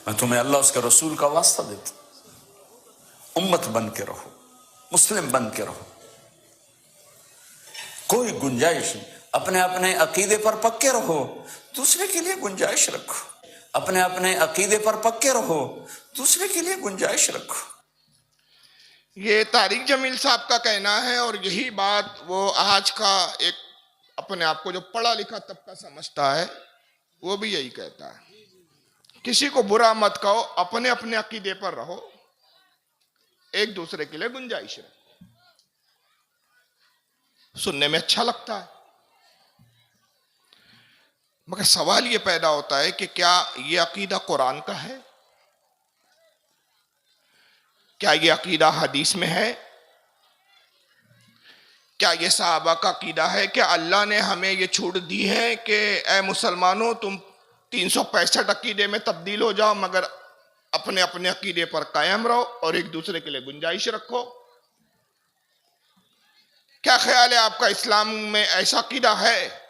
मैं तुम्हें अल्लाह उसके रसूल का वास्ता देता हूं, उम्मत बन के रहो, मुस्लिम बन के रहो, कोई गुंजाइश नहीं। अपने अपने अकीदे पर पक्के रहो, दूसरे के लिए गुंजाइश रखो। अपने अपने अकीदे पर पक्के रहो, दूसरे के लिए गुंजाइश रखो। ये तारिक जमील साहब का कहना है और यही बात वो आज का एक अपने आप को जो पढ़ा लिखा तबका समझता है वो भी यही कहता है। किसी को बुरा मत कहो, अपने अपने अकीदे पर रहो, एक दूसरे के लिए गुंजाइश रखो। सुनने में अच्छा लगता है, मगर सवाल ये पैदा होता है कि क्या ये अकीदा कुरान का है? क्या ये अकीदा हदीस में है? क्या ये सहाबा का अकीदा है? क्या अल्लाह ने हमें ये छूट दी है कि ए मुसलमानों तुम 365 अकीदे में तब्दील हो जाओ, मगर अपने अपने अकीदे पर कायम रहो और एक दूसरे के लिए गुंजाइश रखो? क्या ख्याल है आपका, इस्लाम में ऐसा अकीदा है?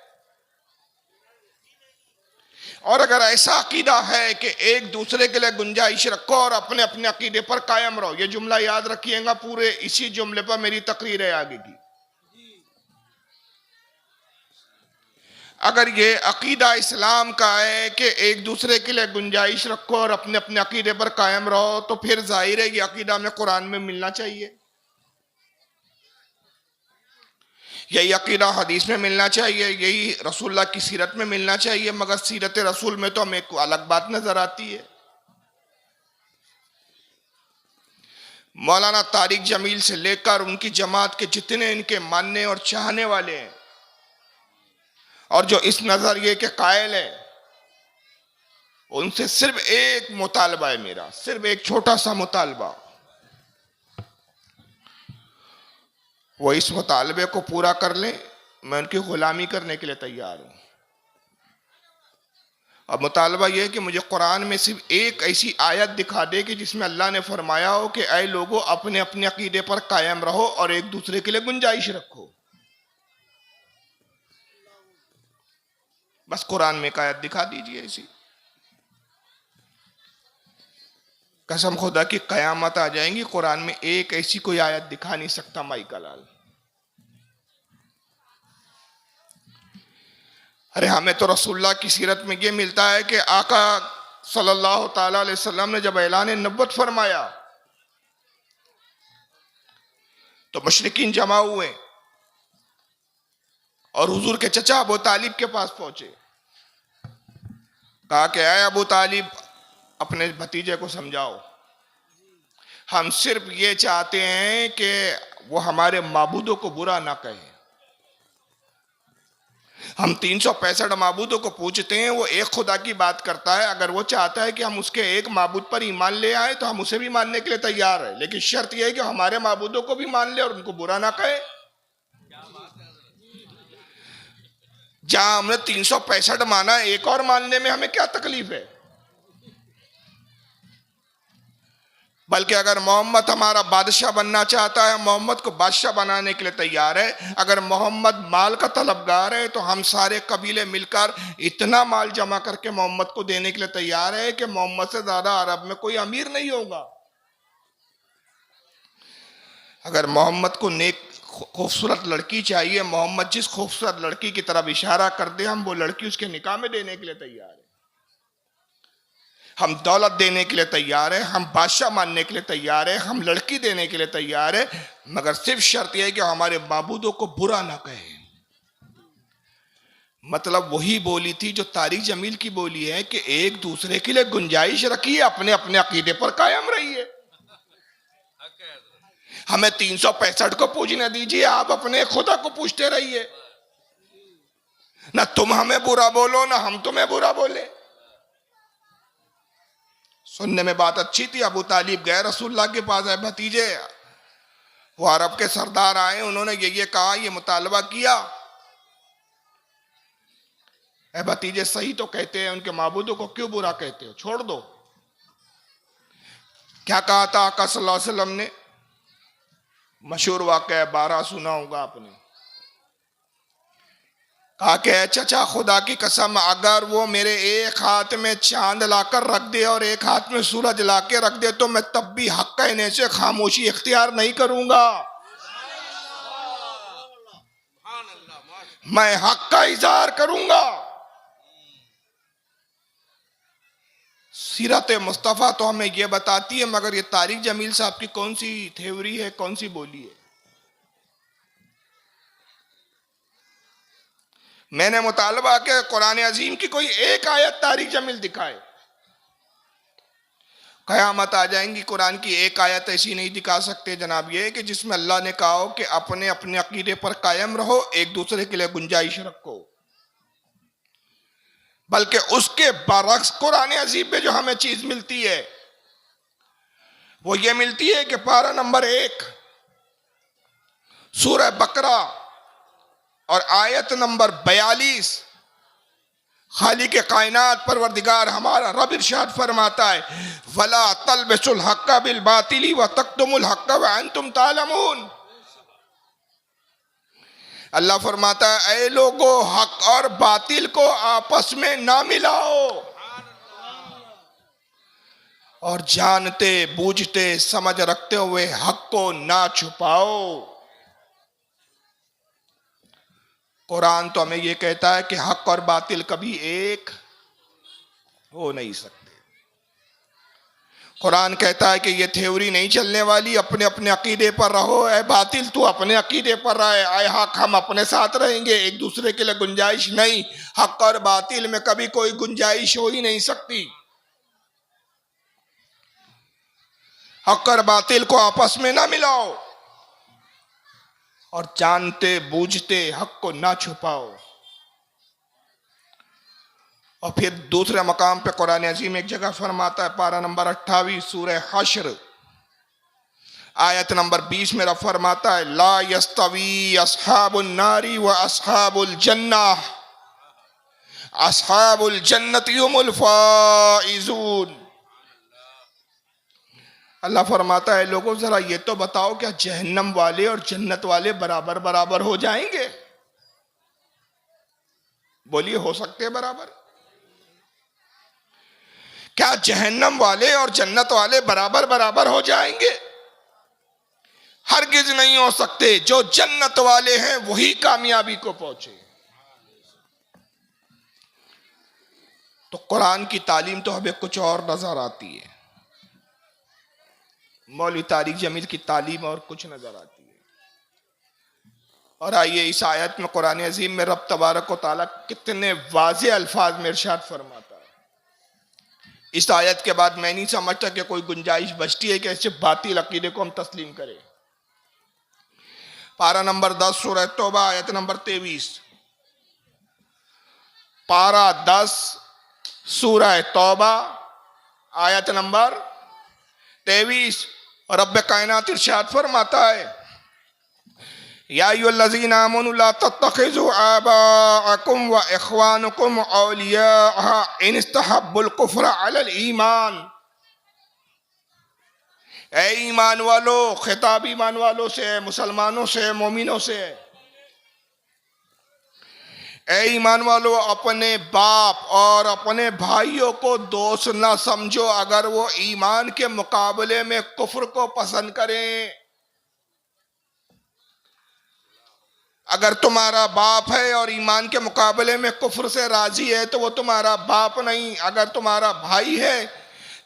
और अगर ऐसा अकीदा है कि एक दूसरे के लिए गुंजाइश रखो और अपने अपने अकीदे पर कायम रहो, ये जुमला याद रखिएगा, पूरे इसी जुमले पर मेरी तकरीर है आगे की। अगर ये अकीदा इस्लाम का है कि एक दूसरे के लिए गुंजाइश रखो और अपने अपने अकीदे पर कायम रहो, तो फिर जाहिर है ये अकीदा में कुरान में मिलना चाहिए, यही अकीदा हदीस में मिलना चाहिए, यही रसूलुल्लाह की सीरत में मिलना चाहिए। मगर सीरत रसूल में तो हमें एक अलग बात नजर आती है। मौलाना तारिक जमील से लेकर उनकी जमात के जितने इनके मानने और चाहने वाले हैं और जो इस नजरिए के कायल हैं, उनसे सिर्फ एक मुतालबा है मेरा, सिर्फ एक छोटा सा मुतालबा। वो इस मुतालबे को पूरा कर लें, मैं उनकी गुलामी करने के लिए तैयार हूं। और मुतालबा यह है कि मुझे कुरान में सिर्फ एक ऐसी आयत दिखा दे कि जिसमें अल्लाह ने फरमाया हो कि ऐ लोगों अपने अपने अकीदे पर कायम रहो और एक दूसरे के लिए गुंजाइश रखो। बस कुरान में एक आयत दिखा दीजिए ऐसी। कसम खुदा की कयामत आ जाएंगी, कुरान में एक ऐसी कोई आयत दिखा नहीं सकता माई का लाल। अरे हमें तो रसूलुल्लाह की सीरत में ये मिलता है कि आका सल्लल्लाहु ताला अलैहि वसल्लम ने जब ऐलान नबुव्वत फरमाया तो मुशरिकीन जमा हुए और हुजूर के चचा अबू तालिब के पास पहुंचे। कहा कि आए अबू तालिब, अपने भतीजे को समझाओ, हम सिर्फ ये चाहते हैं कि वो हमारे माबूदों को बुरा ना कहे। हम 365 माबूदों को पूछते हैं, वो एक खुदा की बात करता है। अगर वो चाहता है कि हम उसके एक माबूद पर ईमान ले आए तो हम उसे भी मानने के लिए तैयार है, लेकिन शर्त यह है कि हमारे माबूदों को भी मान ले और उनको बुरा ना कहे। जहां हमने 365 माना, एक और मानने में हमें क्या तकलीफ है? बल्कि अगर मोहम्मद हमारा बादशाह बनना चाहता है, मोहम्मद को बादशाह बनाने के लिए तैयार है। अगर मोहम्मद माल का तलबगार है तो हम सारे कबीले मिलकर इतना माल जमा करके मोहम्मद को देने के लिए तैयार है कि मोहम्मद से ज्यादा अरब में कोई अमीर नहीं होगा। अगर मोहम्मद को नेक खूबसूरत लड़की चाहिए, मोहम्मद जिस खूबसूरत लड़की की तरफ इशारा कर दे, हम वो लड़की उसके निकाह में देने के लिए तैयार है। हम दौलत देने के लिए तैयार है, हम बादशाह मानने के लिए तैयार है, हम लड़की देने के लिए तैयार है, मगर सिर्फ शर्त यह है कि हमारे माबूदों को बुरा ना कहे। मतलब वही बोली थी जो तारिक जमील की बोली है कि एक दूसरे के लिए गुंजाइश रखिए, अपने अपने अकीदे पर कायम रहिए। हमें 365 को पूजने दीजिए, आप अपने खुदा को पूछते रहिए। ना तुम हमें बुरा बोलो, ना हम तुम्हें बुरा बोले। सुनने में बात अच्छी थी। अबू तालिब गए रसूलुल्लाह के पास, है भतीजे, वो अरब के सरदार आए, उन्होंने ये कहा, ये मुतालबा किया। ए भतीजे, सही तो कहते हैं, उनके माबूदों को क्यों बुरा कहते हो, छोड़ दो। क्या कहा था आका सल्लल्लाहु अलैहि वसल्लम ने? मशहूर वाक़या 12 सुना होगा आपने। कहा कि "ऐ चचा, खुदा की कसम, अगर वो मेरे एक हाथ में चांद लाकर रख दे और एक हाथ में सूरज लाके रख दे तो मैं तब भी हक कहने से खामोशी इख्तियार नहीं करूंगा। मैं हक का इजहार करूंगा। सीरत मुस्तफ़ा तो हमें यह बताती है, मगर ये तारिक जमील साहब की कौन सी थ्योरी है, कौन सी बोली है? मैंने मुतालबा के कुरान अजीम की कोई एक आयत तारिक जमील दिखाए। कयामत आ जाएंगी, कुरान की एक आयत ऐसी नहीं दिखा सकते जनाब ये कि जिसमें अल्लाह ने कहा हो कि अपने अपने अकीदे पर कायम रहो, एक दूसरे के लिए गुंजाइश रखो। बल्कि उसके बरक्स कुरान अजीम में जो हमें चीज मिलती है वो ये मिलती है कि पारा नंबर 1 सूरह बकरा और आयत नंबर 42, खालिक कायनात परवरदिगार हमारा रब इरशाद फरमाता है, वला तलबिसुल हक्का बिल बातिली व तक्तुमुल हक्का व अंतुम तालमून। अल्लाह फरमाता है, ऐ लोगो, हक और बातिल को आपस में ना मिलाओ और जानते बूझते समझ रखते हुए हक को ना छुपाओ। कुरान तो हमें यह कहता है कि हक और बातिल कभी एक हो नहीं सकते। कुरान कहता है कि यह थ्योरी नहीं चलने वाली, अपने अपने अकीदे पर रहो। ऐ बातिल, तू अपने अकीदे पर रहे, ऐ हक, हम अपने साथ रहेंगे, एक दूसरे के लिए गुंजाइश नहीं। हक और बातिल में कभी कोई गुंजाइश हो ही नहीं सकती। हक और बातिल को आपस में ना मिलाओ और जानते बूझते हक को ना छुपाओ। और फिर दूसरे मकाम पे कुरान अजीम एक जगह फरमाता है, पारा नंबर 28 सूरह हश्र आयत नंबर 20 में रब फरमाता है, ला यस्तवी अस्हाबुन नारी व अस्हाबुल जन्नह, अस्हाबुल जन्नति हुमुल फाइजून। अल्लाह फरमाता है, लोगों जरा ये तो बताओ, क्या जहन्नम वाले और जन्नत वाले बराबर बराबर हो जाएंगे? बोलिए, हो सकते हैं बराबर? क्या जहन्नम वाले और जन्नत वाले बराबर बराबर हो जाएंगे? हरगिज नहीं हो सकते। जो जन्नत वाले हैं वही कामयाबी को पहुंचे। तो कुरान की तालीम तो हमें कुछ और नजर आती है, मौलवी तारिक जमील की तालीम और कुछ नजर आती है। और आइए इस आयत में कुरान अजीम में रब तबारक व तआला कितने वाज़े अल्फाज में इरशाद फरमाता है। इस आयत के बाद मैं नहीं समझता कि कोई गुंजाइश बचती है कि ऐसे बातिल अकीदे को हम तस्लीम करें। पारा नंबर 10 सूरह तौबा आयत नंबर 23, पारा 10 सूरह तौबा आयत नंबर 23, रब कायनात इरशाद फरमाता है, या अय्युहल्लज़ीना आमनू ला तत्तखिज़ू आबाअकुम व इख़वानकुम औलिया इन इस्तहब्बुल कुफ्र अलल ईमान। ऐ ईमान वालो, खिताब ईमान वालों से, मुसलमानों से, मोमिनों से, ऐ ईमान वालों, अपने बाप और अपने भाइयों को दोस्त ना समझो अगर वो ईमान के मुकाबले में कुफ्र को पसंद करें। अगर तुम्हारा बाप है और ईमान के मुकाबले में कुफ्र से राजी है तो वो तुम्हारा बाप नहीं। अगर तुम्हारा भाई है,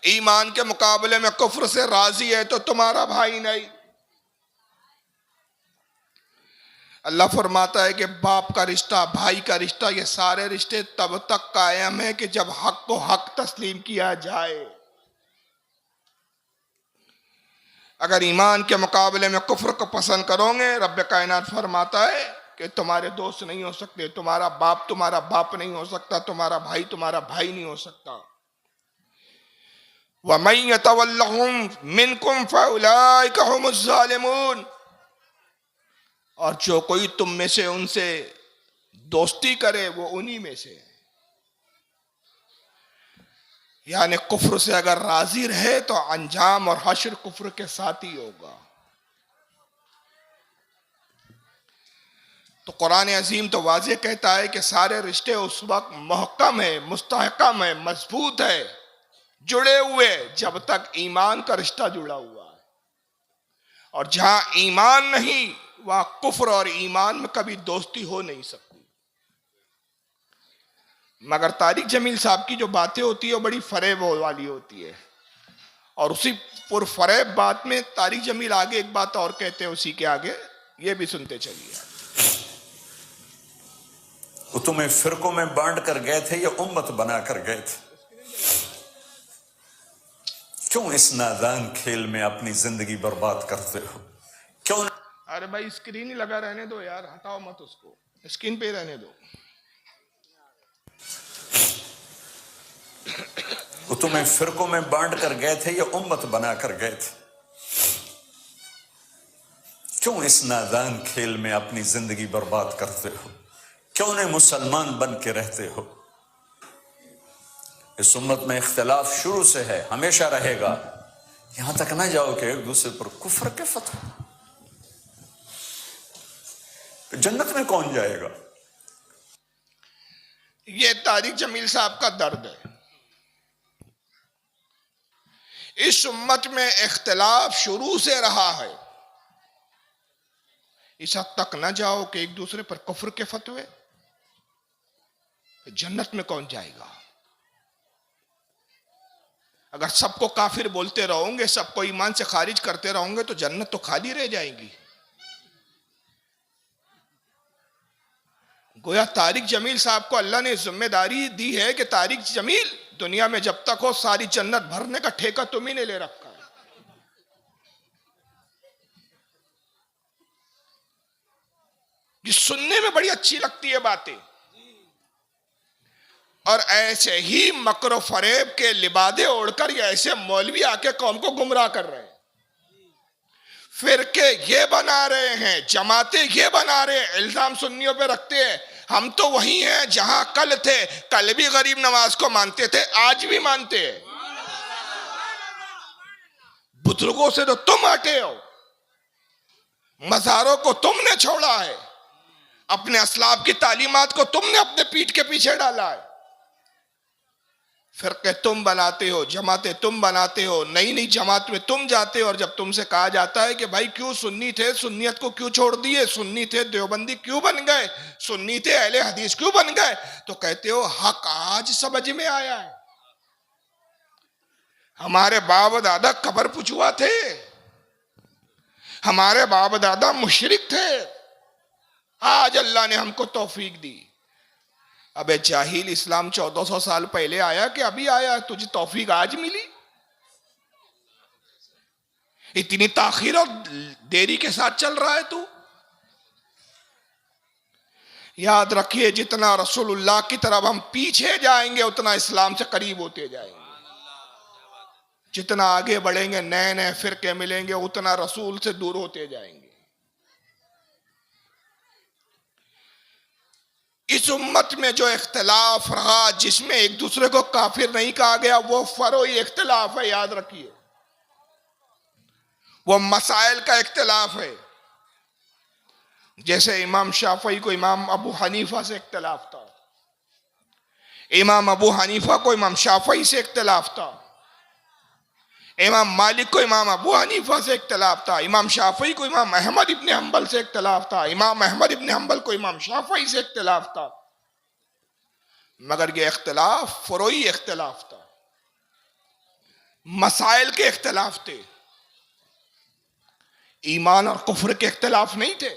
ईमान के मुकाबले में कुफ्र से राजी है तो तुम्हारा भाई नहीं। अल्लाह फरमाता है कि बाप का रिश्ता, भाई का रिश्ता, ये सारे रिश्ते तब तक कायम है कि जब हक को हक तस्लीम किया जाए। अगर ईमान के मुकाबले में कुफ्र को पसंद करोगे, रब कायनात फरमाता है कि तुम्हारे दोस्त नहीं हो सकते, तुम्हारा बाप नहीं हो सकता, तुम्हारा भाई नहीं हो सकता। वमन यतवल्लहुम मिनकुम फउलाइका हुमुज़ ज़ालिमून। और जो कोई तुम में से उनसे दोस्ती करे वो उन्हीं में से है। यानी कुफ्र से अगर राजी रहे तो अंजाम और हश्र कुफ्र के साथ ही होगा। तो कुरान अजीम तो वाज़ेह कहता है कि सारे रिश्ते उस वक्त महकम है, मुस्तहकम है, मजबूत है, जुड़े हुए जब तक ईमान का रिश्ता जुड़ा हुआ है। और जहां ईमान नहीं वहां कुफ्र और ईमान में कभी दोस्ती हो नहीं सकती। मगर तारिक जमील साहब की जो बातें होती है वो बड़ी फरेब वाली होती है, और उसी पुरफरेब बात में तारिक जमील आगे एक बात और कहते हैं, उसी के आगे ये भी सुनते चलिए। वो तुम्हें फिरकों में बांट कर गए थे या उम्मत बना कर गए थे? क्यों इस नादान खेल में अपनी जिंदगी बर्बाद करते हो? क्यों? अरे भाई स्क्रीन ही लगा रहने दो यार, हटाओ मत उसको, स्क्रीन पे रहने दो। वो तुम्हें फिरकों में बांट कर गए थे या उम्मत बना कर गए थे? क्यों इस नादान खेल में अपनी जिंदगी बर्बाद करते हो? क्यों नहीं मुसलमान बन के रहते हो? इस उम्मत में इख्तिलाफ शुरू से है, हमेशा रहेगा। यहां तक ना जाओ कि एक दूसरे पर कुफ्र के फतवा। जन्नत में कौन जाएगा? ये तारिक जमील साहब का दर्द है। इस उम्मत में इख्तिलाफ शुरू से रहा है, इस हद तक ना जाओ कि एक दूसरे पर कुफ्र के फतवे। जन्नत में कौन जाएगा? अगर सबको काफिर बोलते रहोगे, सबको ईमान से खारिज करते रहोगे, तो जन्नत तो खाली रह जाएगी। गोया तारिक जमील साहब को अल्लाह ने जिम्मेदारी दी है कि तारिक जमील दुनिया में जब तक हो सारी जन्नत भरने का ठेका तुम्ही ने ले रखा है। ये सुनने में बड़ी अच्छी लगती है बातें, और ऐसे ही मकर फरेब के लिबादे ओढ़कर ये ऐसे मौलवी आके कौम को गुमराह कर रहे हैं, फिरके ये बना रहे हैं, जमाते ये बना रहे हैं, इल्जाम सुन्नियों पे रखते हैं। हम तो वही हैं जहां कल थे, कल भी गरीब नवाज को मानते थे, आज भी मानते हैं। बुजुर्गों से तो तुम हटे हो, मज़ारों को तुमने छोड़ा है, अपने असलाफ की तालीमात को तुमने अपने पीठ के पीछे डाला है। फिरके तुम बनाते हो, जमातें तुम बनाते हो, नई नई जमात में तुम जाते हो, और जब तुमसे कहा जाता है कि भाई क्यों सुन्नी थे, सुन्नियत को क्यों छोड़ दिए, सुन्नी थे देवबंदी क्यों बन गए, सुन्नी थे अहले हदीस क्यों बन गए, तो कहते हो हक आज समझ में आया है। हमारे बाप दादा कब्र पुछुआ थे, हमारे बाप दादा मुशरिक थे, आज अल्लाह ने हमको तौफीक दी। अबे जाहिल, इस्लाम 1400 साल पहले आया कि अभी आया? तुझे तौफीक आज मिली? इतनी ताखीर और देरी के साथ चल रहा है तू। याद रखिए, जितना रसूलुल्लाह की तरफ हम पीछे जाएंगे उतना इस्लाम से करीब होते जाएंगे। जितना आगे बढ़ेंगे, नए नए फिरके मिलेंगे, उतना रसूल से दूर होते जाएंगे। इस उम्मत में जो इख्तिलाफ रहा, जिसमें एक दूसरे को काफिर नहीं कहा गया, वो फरोई इख्तिलाफ है। याद रखिए, वो मसाइल का इख्तिलाफ है। जैसे इमाम शाफई को इमाम अबू हनीफा से इख्तिलाफ था, इमाम अबू हनीफा को इमाम शाफई से इख्तिलाफ था, इमाम मालिक को इमाम अबू हनीफा से इख्तिलाफ था, इमाम शाफई को इमाम अहमद इब्न हंबल से इख्तिलाफ था, इमाम अहमद इब्न हंबल को इमाम शाफई से इख्तिलाफ था। मगर ये इख्तिलाफ फरोई इख्तिलाफ था, मसाइल के इख्तिलाफ थे, ईमान और कुफ्र के इख्तिलाफ नहीं थे।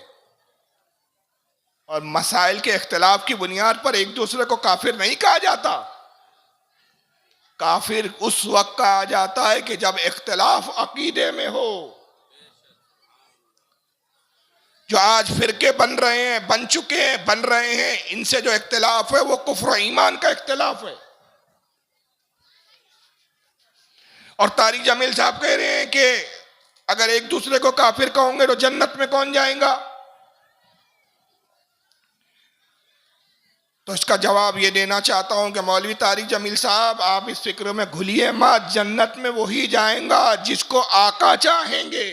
और मसाइल के इख्तिलाफ की बुनियाद पर एक दूसरे को काफिर नहीं कहा जाता। काफिर उस वक्त कहा जाता है कि जब इख्तिलाफ अकीदे में हो। जो आज फिरके बन रहे हैं, बन चुके हैं, बन रहे हैं, इनसे जो इख्तिलाफ है वो कुफ्र ईमान का इख्तिलाफ है। और तारिक जमील साहब कह रहे हैं कि अगर एक दूसरे को काफिर कहोगे तो जन्नत में कौन जाएगा? तो इसका जवाब ये देना चाहता हूं कि मौलवी तारिक जमील साहब, आप इस फिक्र में घुलिए मत। जन्नत में वही जाएगा जिसको आका चाहेंगे।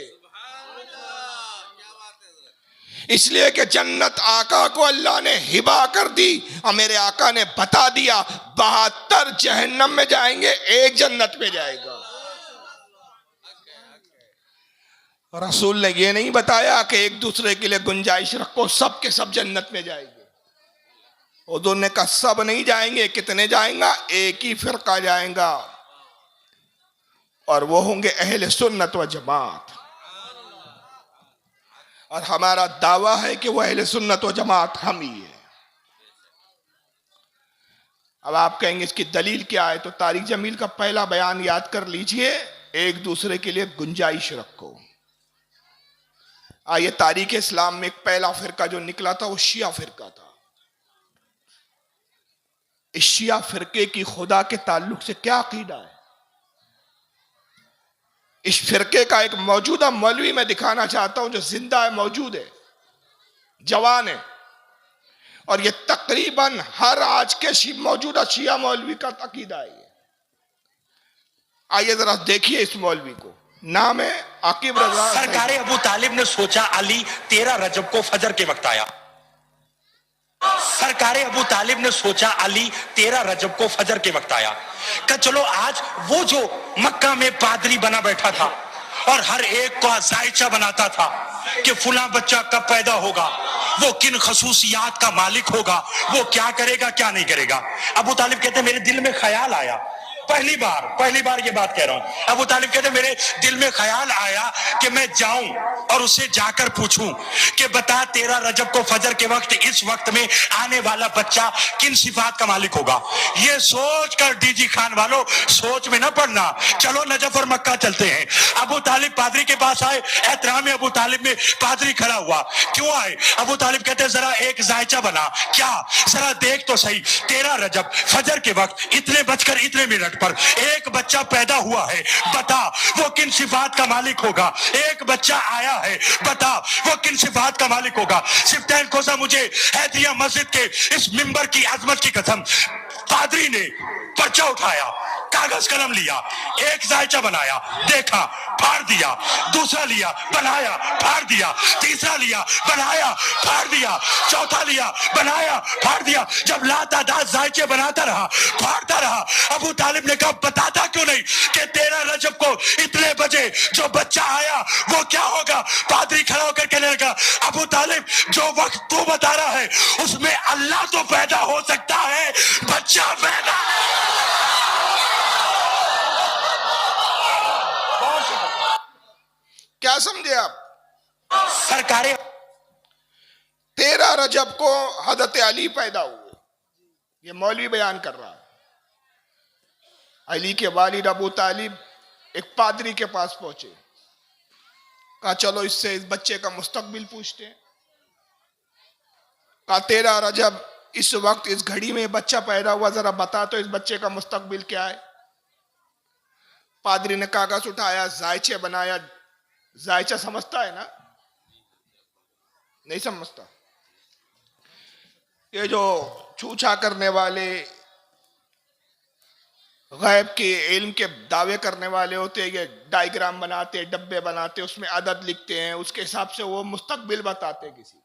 इसलिए कि जन्नत आका को अल्लाह ने हिबा कर दी और मेरे आका ने बता दिया 72 जहन्नम में जाएंगे, एक जन्नत में जाएगा। रसूल ने यह नहीं बताया कि एक दूसरे के लिए गुंजाइश रखो, सब के सब जन्नत में जाएंगे। उन्होंने ने कहा सब नहीं जाएंगे। कितने जाएंगा? एक ही फिरका जाएगा और वो होंगे अहले सुन्नत व जमात। और हमारा दावा है कि वो अहले सुन्नत व जमात हम ही है। अब आप कहेंगे इसकी दलील क्या है? तो तारिक जमील का पहला बयान याद कर लीजिए, एक दूसरे के लिए गुंजाइश रखो। ये तारीख इस्लाम में एक पहला फिरका जो निकला था वो शिया फिरका था। इस शिया फिरके की खुदा के ताल्लुक से क्या अकीदा है? इस फिरके का एक मौजूदा मौलवी मैं दिखाना चाहता हूं जो जिंदा है, मौजूद है, जवान है, और ये तकरीबन हर आज के मौजूदा शिया मौलवी का अकीदा है। आइए जरा देखिए इस मौलवी को। नाम है आकिब रजा। सरकारे अबू तालिब ने सोचा अली 13 रजब को फजर के वक्त आया। सरकारे अबू तालिब ने सोचा अली 13 रजब को फजर के वक्त आया। कि चलो आज वो जो मक्का में पादरी बना बैठा था और हर एक को जायचा बनाता था कि फुला बच्चा कब पैदा होगा, वो किन खसूसियात का मालिक होगा, वो क्या करेगा क्या नहीं करेगा। अबू तालिब कहते मेरे दिल में ख्याल आया, पहली बार ये बात कह रहा हूं। अबू तालिब कहते मेरे दिल में ख्याल आया कि मैं जाऊं और उससे जाकर पूछूं कि बता 13 रजब को फजर के वक्त इस वक्त में आने वाला बच्चा किन सिफात का मालिक होगा। ये सोच कर डीजी खान वालों सोच में ना पड़ना, चलो नजफ और मक्का चलते हैं। अबू तालिब पादरी के पास आए, एहतराम अबू तालिब में पादरी खड़ा हुआ। क्यों आए? अबू तालिब कहते जरा एक जायचा बना, क्या जरा देख तो सही, 13 रजब फजर के वक्त इतने बजकर इतने मिनट पर एक बच्चा पैदा हुआ है, बता वो किन सिफात का मालिक होगा। एक बच्चा आया है, बता वो किन सिफात का मालिक होगा। सिफ्तैन कोसा मुझे हैदिया मस्जिद के इस मिंबर की अजमत की कसम, पादरी ने पर्चा उठाया, कागज कलम लिया, एक जायचा बनाया, देखा, फाड़ दिया, दूसरा लिया, बनाया, फाड़ दिया, तीसरा लिया, बनाया, फाड़ दिया, चौथा लिया, बनाया, फाड़ दिया। जब लातादाद जायचे बनाता रहा, फाड़ता रहा, अबू तालिब ने कहा बताता क्यों नहीं कि 13 रजब को इतने बजे जो बच्चा आया वो क्या होगा। पादरी खड़ा होकर कहने लगा अबू तालिब जो वक्त तू बता रहा है उसमें अल्लाह तो पैदा हो सकता है, बच्चा पैदा क्या समझे आप? सरकारें 13 रजब को हजरत अली पैदा हुए, ये मौलवी बयान कर रहा है। अली के वालिद अबू तालिब एक पादरी के पास पहुंचे, कहा चलो इससे इस बच्चे का मुस्तकबिल पूछते हैं। कहा 13 रजब इस वक्त इस घड़ी में बच्चा पैदा हुआ, जरा बता तो इस बच्चे का मुस्तकबिल क्या है। पादरी ने कागज उठाया, जायचे बनाया। जायचा समझता है ना? नहीं समझता। ये जो छूछा करने वाले, गैब के इल्म के दावे करने वाले होते हैं, ये डायग्राम बनाते, डब्बे बनाते, उसमें अदद लिखते हैं, उसके हिसाब से वो मुस्तकबिल बताते हैं किसी,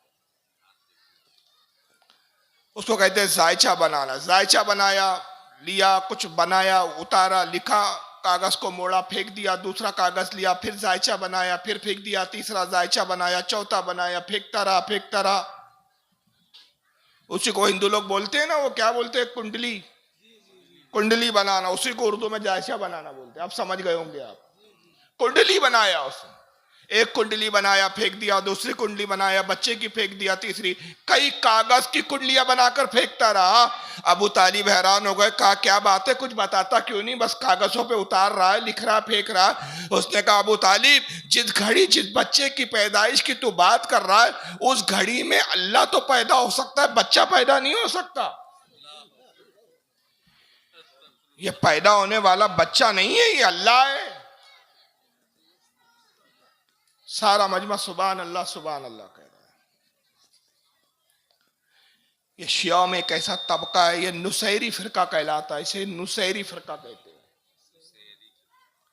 उसको कहते हैं जायचा बनाना। जायचा बनाया, लिया, कुछ बनाया, उतारा, लिखा, कागज को मोड़ा, फेंक दिया, दूसरा कागज लिया, फिर जायचा बनाया, फिर फेंक दिया, तीसरा जायचा बनाया, चौथा बनाया, फेंकता रहा। उसी को हिंदू लोग बोलते हैं ना, वो क्या बोलते हैं, कुंडली बनाना, उसी को उर्दू में जायचा बनाना बोलते हैं। आप समझ गए होंगे आप। कुंडली बनाया उसने, एक कुंडली बनाया, फेंक दिया, दूसरी कुंडली बनाया, बच्चे की फेंक दिया, तीसरी, कई कागज की कुंडलियां बनाकर फेंकता रहा। अबू तालिब हैरान हो गए, कहा क्या बात है, कुछ बताता क्यों नहीं, बस कागजों पे उतार रहा है, लिख रहा, फेंक रहा। उसने कहा अबू तालिब जिस घड़ी जिस बच्चे की पैदाइश की तू बात कर रहा है उस घड़ी में अल्लाह तो पैदा हो सकता है, बच्चा पैदा नहीं हो सकता। ये पैदा होने वाला बच्चा नहीं है, ये अल्लाह है। सारा मजमा सुभान अल्लाह कह रहा है। ये शिया में एक ऐसा तबका है, ये नुसैरी फिरका कहलाता है, इसे नुसैरी फिरका कहते हैं।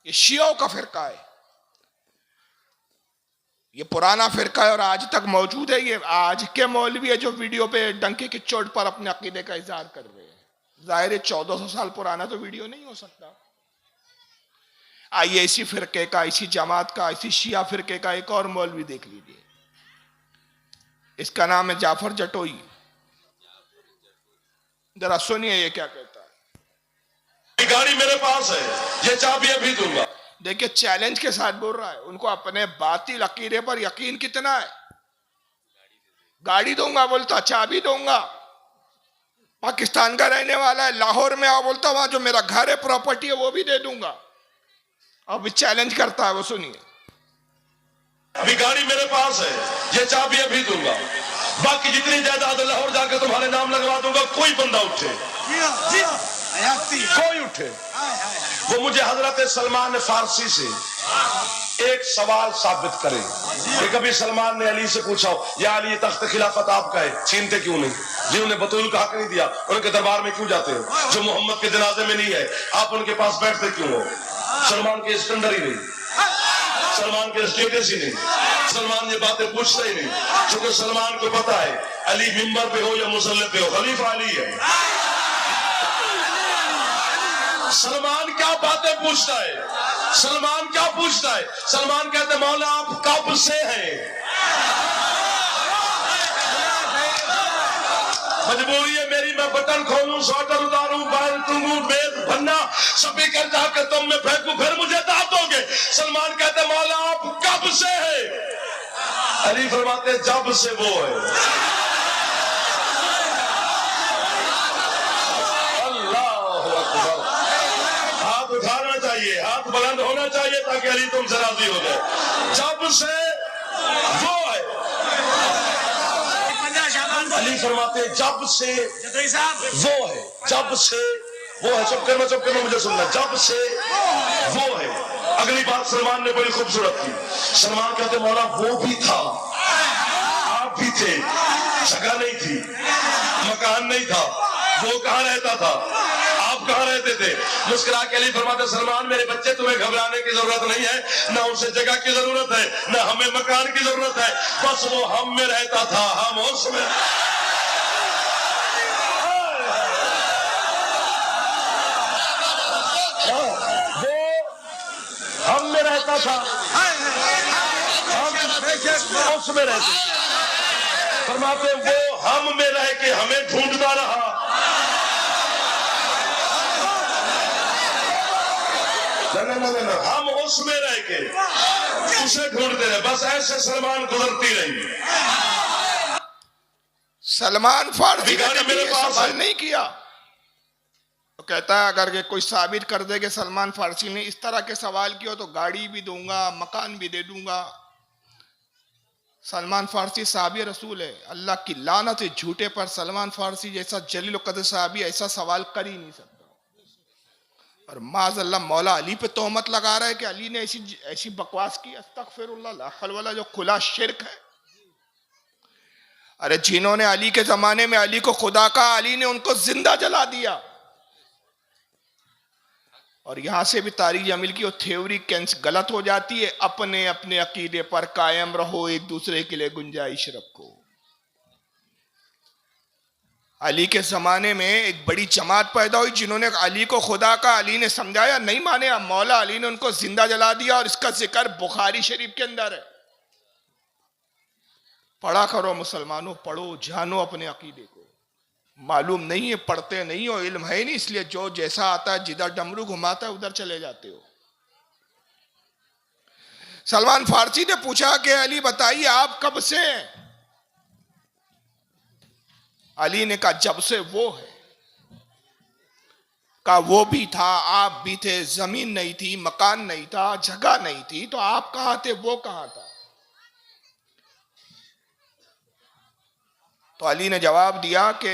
ये शियाओं का फिरका है। ये पुराना फिरका है और आज तक मौजूद है। ये आज के मौलवी है जो वीडियो पे डंके की चोट पर अपने अकीदे का इजहार कर रहे हैं। जाहिर है 1400 साल पुराना तो वीडियो नहीं हो सकता। आइए इसी फिरके का, इसी जमात का, इसी शिया फिरके का एक और मौलवी देख लीजिए। इसका नाम है जाफर जटोई। जरा सुनिए ये क्या कहता है। गाड़ी मेरे पास है, ये चाबी अभी दूंगा। देखिए चैलेंज के साथ बोल रहा है। उनको अपने बातिल अकीदे पर यकीन कितना है। गाड़ी दूंगा बोलता, चाबी दूंगा। पाकिस्तान का रहने वाला है, लाहौर में आओ बोलता, वहां जो मेरा घर है, प्रॉपर्टी है, वो भी दे दूंगा। अब चैलेंज करता है, वो सुनिए। अभी गाड़ी मेरे पास है, ये चाबी अभी दूंगा। बाकी जितनी जायदाद लाहौर जाकर तुम्हारे नाम लगवा दूंगा। कोई बंदा उठे, कोई उठे, वो मुझे हजरत सलमान फारसी से एक सवाल साबित करे कि कभी सलमान ने अली से पूछा हो, या अली तख्त खिलाफत आपका है, छीनते क्यों नहीं? जिन्होंने बतूल का हक नहीं दिया, उनके दरबार में क्यों जाते हो? जो मोहम्मद के जनाजे में नहीं है, आप उनके पास बैठते क्यों हो? सलमान के स्टैंडर ही नहीं, सलमान के स्टेटस ही नहीं, सलमान ये बातें पूछता ही नहीं, क्योंकि सलमान को पता है अली मिंबर पे हो या मुसल्ले पे हो, खलीफा अली है। सलमान क्या बातें पूछता है? सलमान क्या पूछता है? सलमान कहते मौला आप कब से हैं? मजबूरी है मेरी, मैं बटन खोलूं, स्वेटर उतारूं, बैल टूंगूं, मेज भन्ना सभी कर जाकर तुम में फेंकूं, फिर मुझे दांत दोगे। सलमान कहते मौला आप कब से हैं? अली फरमाते जब से वो है। उठाना चाहिए, हाथ बुलंद होना चाहिए ताकि अली तुमसे राजी हो जाए। जब से वो है। अली फरमाते जब से वो है, जब से वो है। चुप करना मुझे सुनना। जब से वो है। अगली बात सलमान ने बड़ी खूबसूरत की। सलमान कहते मौला वो भी था, आप भी थे, जगह नहीं थी, मकान नहीं था, वो कहां रहता था, आप कहां रहते थे? मुस्कुरा के अली फरमाते सलमान मेरे बच्चे तुम्हें घबराने की जरूरत नहीं है, ना उसे जगह की जरूरत है, ना हमें मकान की जरूरत है, बस वो हम में रहता था, हम उसमें। वो हम में रहता था, हम उसमें रहते। फरमाते वो हम में रह के हमें ढूंढता रहा। ना, हम उसमें रह के उसे ढूंढते रहे। बस ऐसे सलमान गुजरती रही। सलमान फारसी गाड़ी मेरे पास सवाल नहीं किया तो कहता है अगर कोई साबित कर दे कि सलमान फारसी ने इस तरह के सवाल किया तो गाड़ी भी दूंगा, मकान भी दे दूंगा। सलमान फारसी साहबी रसूल है। अल्लाह की लानत है झूठे पर। सलमान फारसी जैसा जलील कदर साहबी ऐसा सवाल कर ही नहीं सकता। और माज़अल्लाह मौला अली पे तोहमत लगा रहा है कि अली ने ऐसी बकवास की। अस्तगफिरुल्लाह, ला हौल वला, जो खुला शिर्क है। अरे जिन्होंने अली के जमाने में अली को खुदा कहा, अली ने उनको जिंदा जला दिया। और यहां से भी तारिक जमील की वो थ्योरी गलत हो जाती है। अपने अपने अकीदे पर कायम रहो, एक दूसरे के लिए गुंजाइश रखो। अली के जमाने में एक बड़ी जमात पैदा हुई जिन्होंने अली को खुदा का, अली ने समझाया, नहीं माने, अब मौला अली ने उनको जिंदा जला दिया। और इसका जिक्र बुखारी शरीफ के अंदर है। पढ़ा करो मुसलमानों, पढ़ो, जानो अपने अकीदे को। मालूम नहीं है, पढ़ते नहीं हो, इल्म है नहीं, इसलिए जो जैसा आता है, जिधर डमरू घुमाता है उधर चले जाते हो। सलमान फारसी ने पूछा कि अली बताइए आप कब से हैं? अली ने कहा जब से वो है। कहा वो भी था, आप भी थे, जमीन नहीं थी, मकान नहीं था, जगह नहीं थी, तो आप कहां थे, वो कहां था? तो अली ने जवाब दिया कि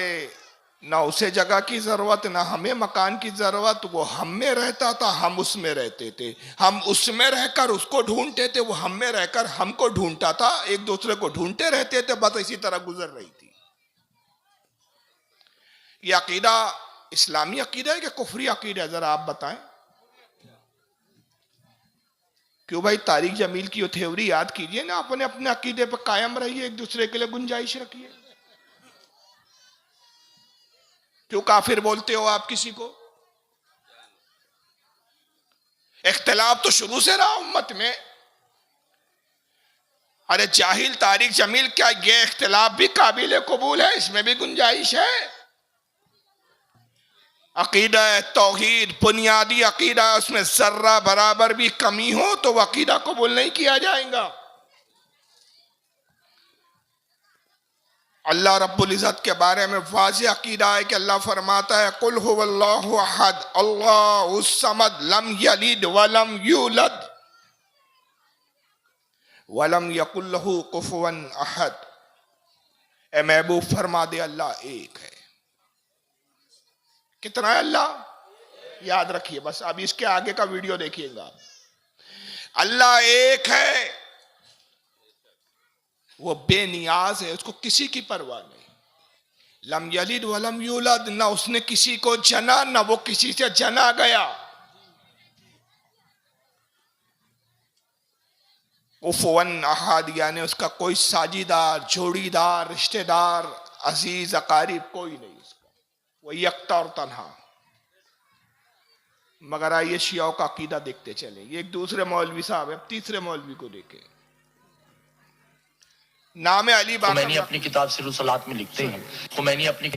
ना उसे जगह की जरूरत, ना हमें मकान की जरूरत। वो हम में रहता था, हम उसमें रहते थे। हम उसमें रहकर उसको ढूंढते थे, वो हम में रहकर हमको ढूंढता था। एक दूसरे को ढूंढते रहते थे, बस इसी तरह गुजर रही थी। ये अकीदा इस्लामी अकीदा है कि कुफरी अकीदा है? जरा आप बताएं। क्यों भाई, तारिक जमील की थ्योरी याद कीजिए ना, अपने अपने अकीदे पर कायम रहिए, एक दूसरे के लिए गुंजाइश रखिए। क्यों काफिर बोलते हो आप किसी को? इख्तिलाफ तो शुरू से रहा उम्मत में। अरे जाहिल तारिक जमील, क्या ये इख्तिलाफ भी काबिल कबूल है? इसमें भी गुंजाइश है। अकीदा तौहीद बुनियादी अकीदा, उसमें जर्रा बराबर भी कमी हो तो वह अकीदा कबूल नहीं किया जाएगा। अल्लाह रब्बुल इज़्ज़त के बारे में वाज़ेह अकीदा है कि अल्लाह फरमाता है कुल हुवल्लाहु अहद अल्लाहुस समद लम यलिद वलम यूलद वलम यकुल लहू कुफुवन अहद। ए महबूब फरमा दे अल्लाह एक है। कितना है अल्लाह? याद रखिए बस, अब इसके आगे का वीडियो देखिएगा। अल्लाह एक है, वो बेनियाज है, उसको किसी की परवाह नहीं। लम यलिद वलम यूलद, ना उसने किसी को जना ना वो किसी से जना गया। कुफुवन अहद यानी उसका कोई साझीदार, जोड़ीदार, रिश्तेदार, अजीज अकारिब कोई नहीं उसका, वो यकता और तन्हा। मगर आइए शियाओं का अकीदा देखते चले। एक दूसरे मौलवी साहब है, तीसरे मौलवी को देखे, नाम है अली बाकर। खुमैनी अपनी किताब सिरुसलात में लिखते हैं, खुमैनी अपनी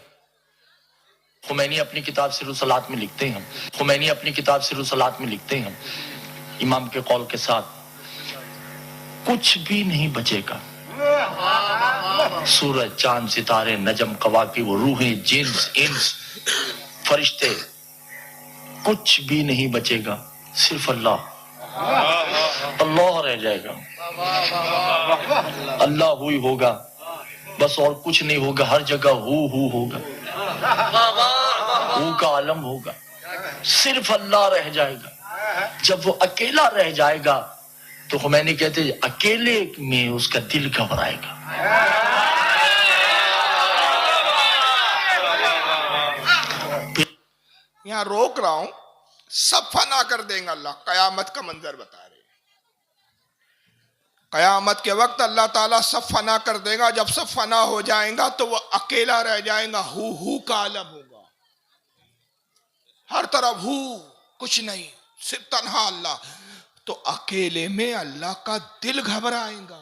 किताब सिरुसलात में लिखते हैं, खुमैनी अपनी किताब सिरुसलात में लिखते हैं, इमाम के कौल के साथ कुछ भी नहीं बचेगा। सूरज, चांद, सितारे, नजम, कवाकिब, रूहें, जिन्स, इंस, फरिश्ते, कुछ भी नहीं बचेगा, सिर्फ अल्लाह। अल्लाह रह जाएगा, अल्लाह ही होगा बस, और कुछ नहीं होगा। हर जगह हु होगा, हु का आलम होगा, सिर्फ अल्लाह रह जाएगा। जब वो अकेला रह जाएगा तो खुमैनी कहते हैं अकेले में उसका दिल घबराएगा। यहां रोक रहा हूं, सब फना कर देंगे अल्लाह। कयामत का मंजर बता रहे, कयामत के वक्त अल्लाह ताला सब फना कर देगा। जब सब फना हो जाएगा तो वो अकेला रह जाएगा, हु का आलम होगा, हर तरफ हु, कुछ नहीं, सिर्फ तन्हा अल्लाह। तो अकेले में अल्लाह का दिल घबराएगा।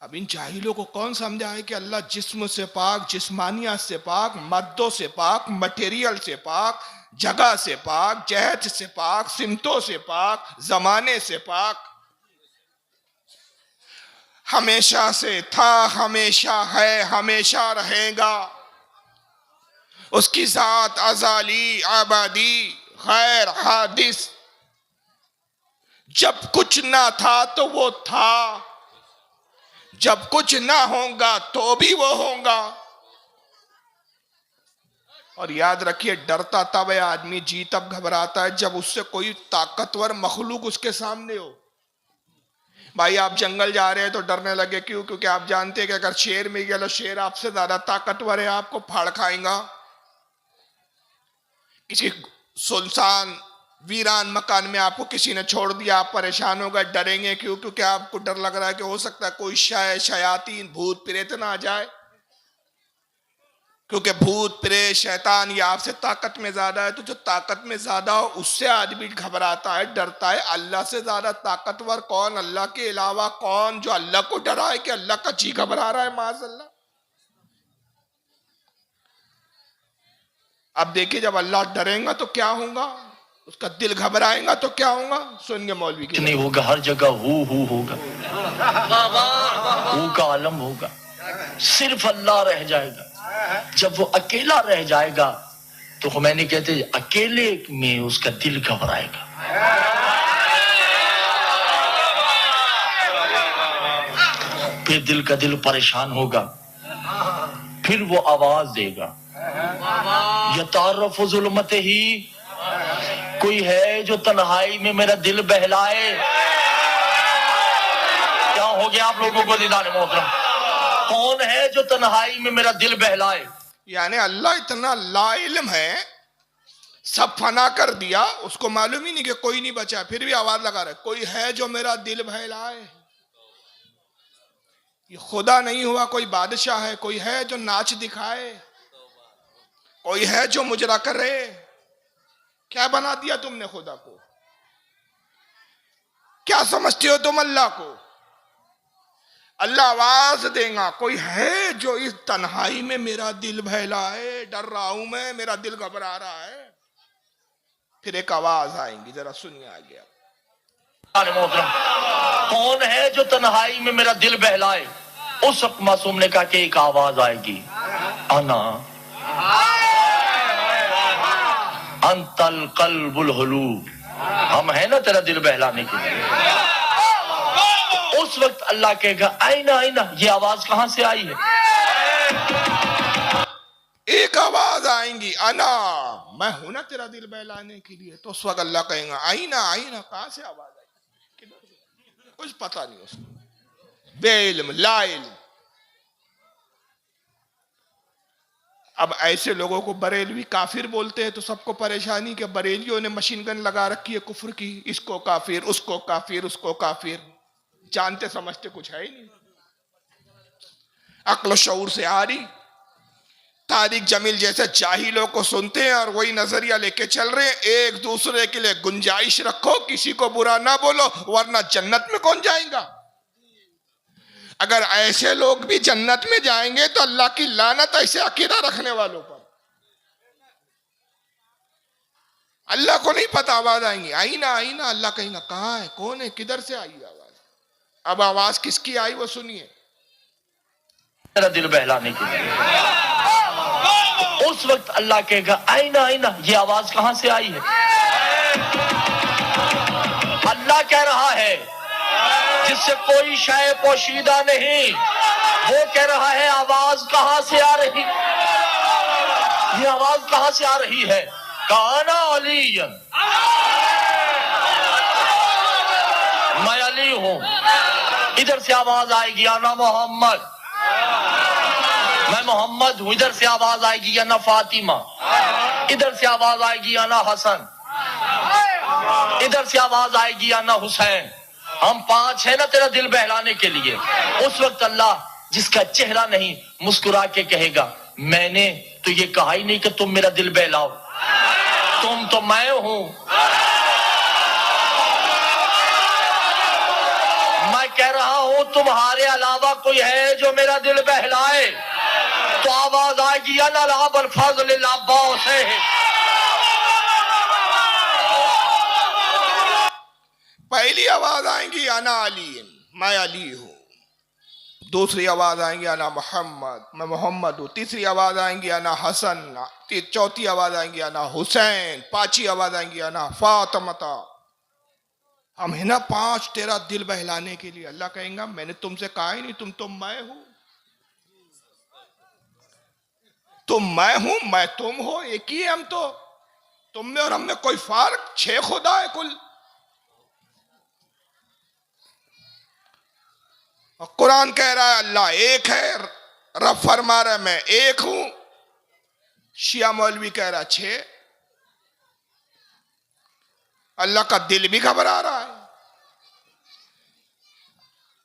अब इन जाहिलों को कौन समझाए कि अल्लाह जिस्म से पाक, जिस्मानियत से पाक, मद्दों से पाक, मटेरियल से पाक, जगह से पाक, जहत से पाक, सिमतों से पाक, जमाने से पाक, हमेशा से था, हमेशा है, हमेशा रहेगा। उसकी जात अजाली, आबादी, गैर हादिस। जब कुछ ना था तो वो था, जब कुछ ना होगा तो भी वो होगा। और याद रखिए, डरता तब है आदमी, जी तब घबराता है जब उससे कोई ताकतवर मखलूक उसके सामने हो। भाई आप जंगल जा रहे हैं तो डरने लगे, क्यों? क्योंकि आप जानते हैं कि अगर शेर मिल गया तो शेर आपसे ज्यादा ताकतवर है, आपको फाड़ खाएगा। किसी सुनसान वीरान मकान में आपको किसी ने छोड़ दिया, आप परेशान हो गए, डरेंगे। क्यों? क्योंकि आपको डर लग रहा है कि हो सकता है कोई शयातीन, भूत प्रेत ना आ जाए। क्योंकि भूत प्रेत शैतान ये आपसे ताकत में ज्यादा है। तो जो ताकत में ज्यादा हो उससे आदमी घबराता है, डरता है। अल्लाह से ज्यादा ताकतवर कौन? अल्लाह के अलावा कौन जो अल्लाह को डरा है कि अल्लाह का जी घबरा रहा है? माज़अल्लाह। अब देखिए, जब अल्लाह डरेगा तो क्या होगा, उसका दिल घबराएगा तो क्या होगा? सुनिए मौलवी की। नहीं होगा, हर जगह हु होगा, हु का आलम होगा, सिर्फ अल्लाह रह जाएगा। जब वो अकेला रह जाएगा तो खुमैनी कहते हैं अकेले में उसका दिल घबराएगा। फिर दिल का दिल परेशान होगा, फिर वो आवाज देगा, यतारफ़ ज़ुल्मत ही, कोई है जो तन्हाई में मेरा दिल बहलाए। क्या हो गया आप लोगों को दीदार मोहतरम? कौन है जो तन्हाई में मेरा दिल बहलाए? यानी अल्लाह इतना ला इल्म है सब फना कर दिया, उसको मालूम ही नहीं कि कोई नहीं बचा, फिर भी आवाज लगा रहा है, कोई है जो मेरा दिल बहलाए। ये खुदा नहीं हुआ, कोई बादशाह है, कोई है जो नाच दिखाए, कोई है जो मुजरा करे। क्या बना दिया तुमने खुदा को? क्या समझते हो तुम अल्लाह को? अल्लाह आवाज देगा, कोई है जो इस तन्हाई में मेरा दिल बहलाए, डर रहा हूं मैं, मेरा दिल घबरा रहा है। फिर एक आवाज आएंगी, जरा सुनिए आगे। कौन है जो तन्हाई में मेरा दिल बहलाए? उस वक्त मासूम ने कहा कि एक आवाज आएगी, अना अंतल कल्बुल हुलूब, हम है ना तेरा दिल बहलाने के लिए। उस वक्त अल्लाह कहेगा आईना आईना, ये आवाज कहां से आई है? एक आवाज आएंगी, अना, मैं हूं ना तेरा दिल बहलाने के लिए। तो उस वक्त अल्लाह कहेगा आईना आईना, कहां से आवाज आई? कुछ पता नहीं उसको, बेइल्म लाइल्म। अब ऐसे लोगों को बरेलवी काफिर बोलते हैं, तो सबको परेशानी कि बरेलियों ने मशीन गन लगा रखी है कुफ्र की, इसको काफिर, उसको काफिर, उसको काफिर। जानते समझते कुछ है ही नहीं, अक्ल शऊर से आ रही। तारिक जमील जैसे जाहिलों को सुनते हैं और वही नजरिया लेके चल रहे हैं। एक दूसरे के लिए गुंजाइश रखो, किसी को बुरा ना बोलो, वरना जन्नत में कौन जाएगा? अगर ऐसे लोग भी जन्नत में जाएंगे तो अल्लाह की लानत ऐसे अकीदा रखने वालों पर। अल्लाह को नहीं पता, आवाज आएंगी, आईना आईना। अल्लाह कहेगा कहां है, कौन है, किधर से आई आवाज? अब आवाज किसकी आई वो सुनिए। तेरा दिल बहलाने के लिए। उस वक्त अल्लाह कहेगा आईना आईना, ये आवाज कहां से आई है? अल्लाह कह रहा है जिससे कोई शय पोशीदा नहीं, वो कह रहा है आवाज कहां से आ रही, ये आवाज कहां से आ रही है? काना अलीयन, मैं अली हूं। इधर से आवाज आएगी आना मोहम्मद, मैं मोहम्मद हूं। इधर से आवाज आएगी आना फातिमा, इधर से आवाज आएगी आना हसन, इधर से आवाज आएगी आना हुसैन। हम पांच है ना तेरा दिल बहलाने के लिए। उस वक्त अल्लाह जिसका चेहरा नहीं मुस्कुरा के कहेगा मैंने तो ये कहा ही नहीं कि तुम मेरा दिल बहलाओ, तुम तो मैं हूं। मैं कह रहा हूं तुम्हारे अलावा कोई है जो मेरा दिल बहलाए, तो आवाज आएगी अल्लाह बल फज़ल अब्बास है। पहली आवाज आएंगी अना अली, मैं अली हूं। दूसरी आवाज आएंगी अना मोहम्मद, मैं मोहम्मद हूं। तीसरी आवाज आएंगी अना हसन, चौथी आवाज आएंगी अना हुसैन, पांचवी आवाज आएंगी अना फातिमा। हम है ना पांच तेरा दिल बहलाने के लिए। अल्लाह कहेगा मैंने तुमसे कहा ही नहीं, तुम तो मैं हूं, तुम मैं हूं, मैं तुम हो, एक ही है हम तो। तुम में और हम में कोई फर्क? 6 खुदा है कुल। कुरान कह रहा है अल्लाह एक है, रब फरमा रहा है मैं एक हूं। शिया मौलवी कह रहा 6। अल्लाह का दिल भी घबरा रहा है।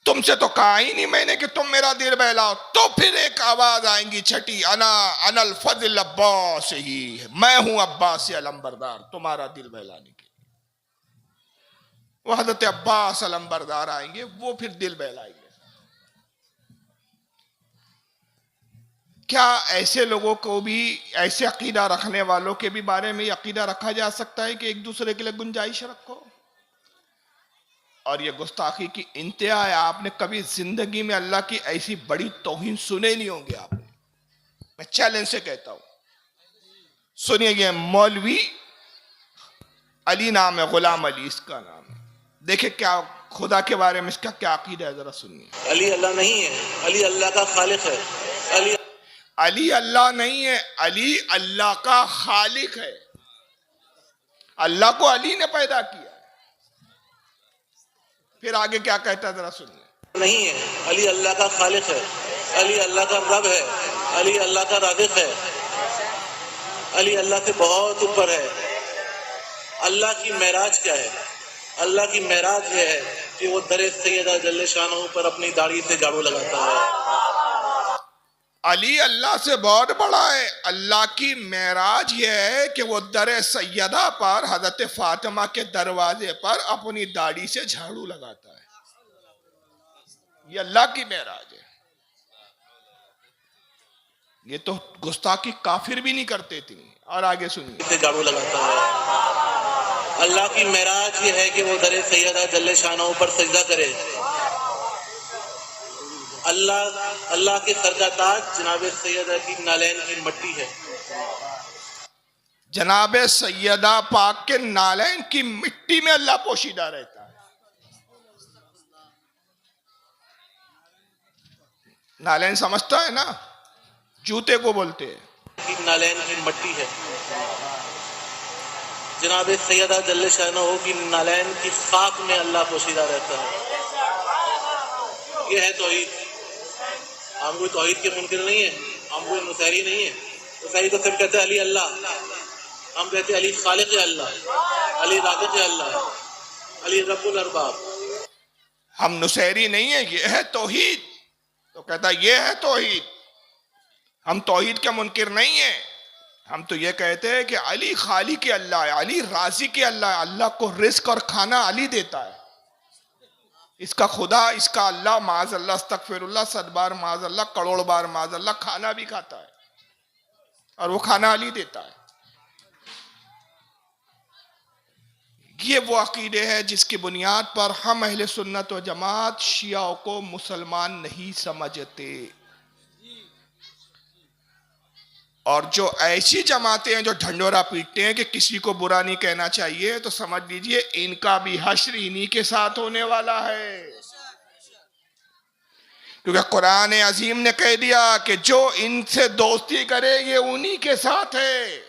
तुमसे तो कहा ही नहीं मैंने कि तुम मेरा दिल बहलाओ। तो फिर एक आवाज आएंगी छठी, अना अनल फज़ल अब्बास ही, मैं हूं अब्बास अलंबरदार, तुम्हारा दिल बहलाने के। वो हज़रत अब्बास अलंबरदार आएंगे, वो फिर दिल बहलाएंगे। क्या ऐसे लोगों को भी, ऐसे अकीदा रखने वालों के भी बारे में अकीदा रखा जा सकता है कि एक दूसरे के लिए गुंजाइश रखो? और ये गुस्ताखी की इंतहा है। आपने कभी जिंदगी में अल्लाह की ऐसी बड़ी तौहीन सुने नहीं होंगे आपने। मैं चैलेंज से कहता हूं, सुनिए। ये मौलवी अली नाम है, गुलाम अली इसका नाम है। देखिए क्या खुदा के बारे में इसका क्या अकीदा है, जरा सुनिए। अली अल्लाह नहीं है, अली अल्लाह का खालिक है। अली अल्लाह नहीं है, अली अल्लाह का खालिक है। अल्लाह को अली ने पैदा किया। फिर आगे क्या कहता है जरा सुनिए। नहीं है, अली अल्लाह का खालिक है, अली अल्लाह का रब है, अली अल्लाह का राज़िक़ है, अली अल्लाह से बहुत ऊपर है। अल्लाह की मेराज क्या है? अल्लाह की मेराज यह है कि वो दर सैयदा जल्ले शानहू पर अपनी दाढ़ी से झाड़ू लगाता है। अली अल्लाह से बहुत बड़ा है। अल्लाह की मेराज यह है कि वो दर सैयदा पर हजरत फातिमा के दरवाजे पर अपनी दाढ़ी से झाड़ू लगाता है। ये अल्लाह की मेराज है। ये तो गुस्ताखी काफिर भी नहीं करते थे। और आगे सुनिए। से झाड़ू लगाता है। अल्लाह की मेराज ये है कि वो दर सैयदा जल्ले शानहू पर सजदा करे। अल्लाह के सर का ताज जनाब सैयदा की नालैन की मट्टी है। जनाब सैयदा पाक के नालैन की मिट्टी में अल्लाह पोशीदा रहता है। नालैन समझता है ना, जूते को बोलते हैं। नालैन की मट्टी है। जनाब सैयदा जल्ले शानहू की नालैन की खाक में अल्लाह पोशीदा रहता है। यह है तौहीद। हम कोई तौहीद के मुनकिर नहीं है, हम कोई नुसैरी नहीं है। नुसैरी तो सिर्फ कहते हैं अली अल्लाह, हम कहते हैं अली खालिक अल्लाह, अली राज़िक़ अल्लाह, अली रब्बुल अरबाब। हम नुसैरी नहीं है, ये है तौहीद। तो कहता ये है तौहीद। हम तौहीद के मुनकिर नहीं है। हम तो ये कहते हैं कि अली खालिक अल्लाह है, अली राज़िक़ अल्लाह है। अल्लाह को रिज़्क़ और खाना अली देता है। इसका खुदा, इसका अल्लाह, माज़ अल्लाह, अस्तग़फिरुल्लाह, 100 बार माज़ अल्लाह, करोड़ बार माज़ अल्लाह, खाना भी खाता है और वो खाना अली देता है। ये वो अकीदे है जिसकी बुनियाद पर हम अहले सुन्नत व जमात शियाओं को मुसलमान नहीं समझते। और जो ऐसी जमातें हैं जो ढंडोरा पीटते हैं कि किसी को बुरा नहीं कहना चाहिए, तो समझ लीजिए इनका भी हश्र इन्हीं के साथ होने वाला है। क्योंकि कुरान अजीम ने कह दिया कि जो इनसे दोस्ती करे ये उन्हीं के साथ है।